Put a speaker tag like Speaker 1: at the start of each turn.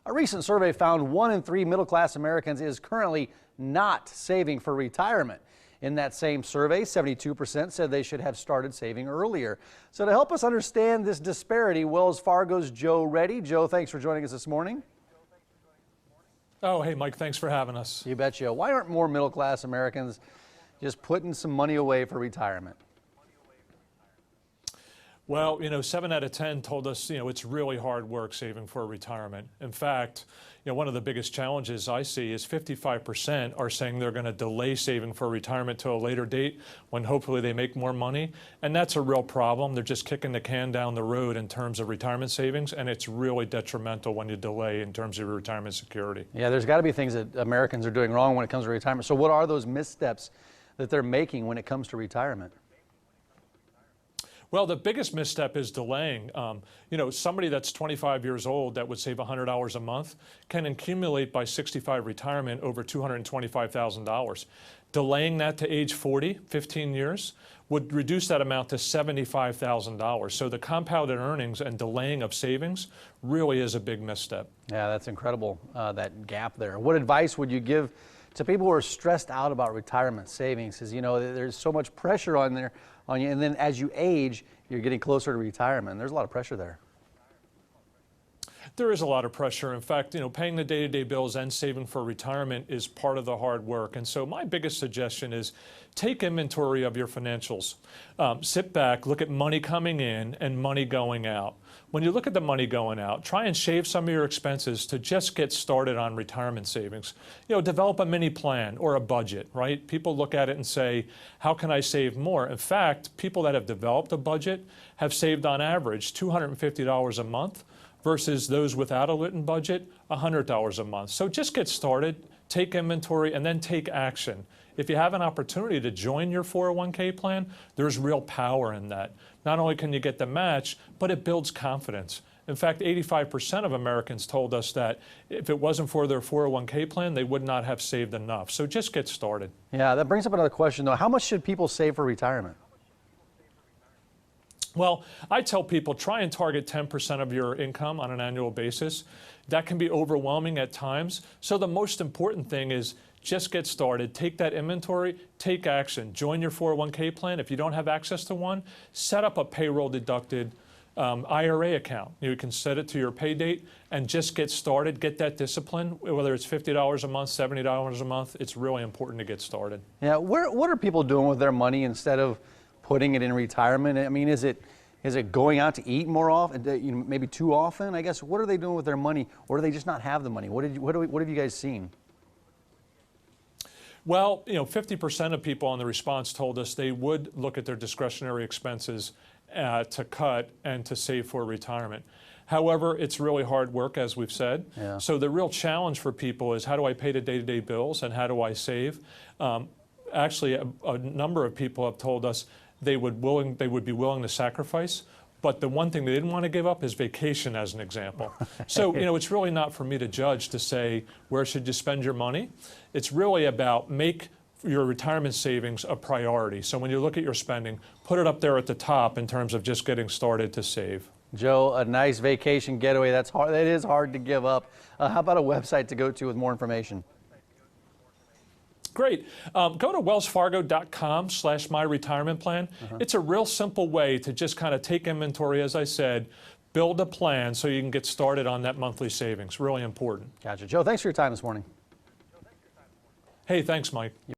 Speaker 1: A recent survey found 1 in 3 middle-class Americans is currently not saving for retirement. In that same survey, 72% said they should have started saving earlier. So to help us understand this disparity, Wells Fargo's Joe Reddy. Joe, thanks for joining us this morning.
Speaker 2: Oh, hey, Mike, thanks for having us.
Speaker 1: You betcha. Why aren't more middle-class Americans just putting some money away for retirement?
Speaker 2: Well, 7 out of 10 told us, it's really hard work saving for retirement. In fact, one of the biggest challenges I see is 55% are saying they're going to delay saving for retirement to a later date when hopefully they make more money. And that's a real problem. They're just kicking the can down the road in terms of retirement savings, and it's really detrimental when you delay in terms of your retirement security.
Speaker 1: Yeah, there's got to be things that Americans are doing wrong when it comes to retirement. So what are those missteps that they're making when it comes to retirement?
Speaker 2: Well, the biggest misstep is delaying. Somebody that's 25 years old that would save $100 a month can accumulate by 65 retirement over $225,000. Delaying that to age 40, 15 years, would reduce that amount to $75,000. So the compounded earnings and delaying of savings really is a big misstep.
Speaker 1: Yeah, that's incredible, that gap there. What advice would you give to people who are stressed out about retirement savings? Because, there's so much pressure on you, and then as you age, you're getting closer to retirement. There's a lot of pressure there.
Speaker 2: There is a lot of pressure. In fact, paying the day-to-day bills and saving for retirement is part of the hard work. And so my biggest suggestion is take inventory of your financials. Sit back, look at money coming in and money going out. When you look at the money going out, try and shave some of your expenses to just get started on retirement savings. Develop a mini plan or a budget, right? People look at it and say, how can I save more? In fact, people that have developed a budget have saved on average $250 a month versus those without a written budget, $100 a month. So just get started, take inventory, and then take action. If you have an opportunity to join your 401k plan, there's real power in that. Not only can you get the match, but it builds confidence. In fact, 85% of Americans told us that if it wasn't for their 401k plan, they would not have saved enough. So just get started.
Speaker 1: Yeah, that brings up another question, though. How much should people save for retirement?
Speaker 2: Well, I tell people try and target 10% of your income on an annual basis. That can be overwhelming at times. So the most important thing is just get started, take that inventory, take action, join your 401k plan. If you don't have access to one, set up a payroll deducted IRA account. You can set it to your pay date and just get started, get that discipline, whether it's $50 a month, $70 a month, it's really important to get started.
Speaker 1: Yeah, what are people doing with their money instead of putting it in retirement? I mean, is it going out to eat more often, maybe too often? I guess, what are they doing with their money, or do they just not have the money? What have you guys seen?
Speaker 2: Well, 50% of people on the response told us they would look at their discretionary expenses to cut and to save for retirement. However, it's really hard work, as we've said.
Speaker 1: Yeah.
Speaker 2: So the real challenge for people is how do I pay the day-to-day bills and how do I save? Actually, a number of people have told us they would be willing to sacrifice. But the one thing they didn't want to give up is vacation, as an example. So, it's really not for me to judge to say, where should you spend your money? It's really about make your retirement savings a priority. So when you look at your spending, put it up there at the top in terms of just getting started to save.
Speaker 1: Joe, a nice vacation getaway. That's hard. That is hard to give up. How about a website to go to with more information?
Speaker 2: Great. Go to wellsfargo.com/myretirementplan. It's a real simple way to just kind of take inventory, as I said, build a plan so you can get started on that monthly savings. Really important.
Speaker 1: Gotcha. Joe, thanks for your time this morning.
Speaker 2: Hey, thanks, Mike.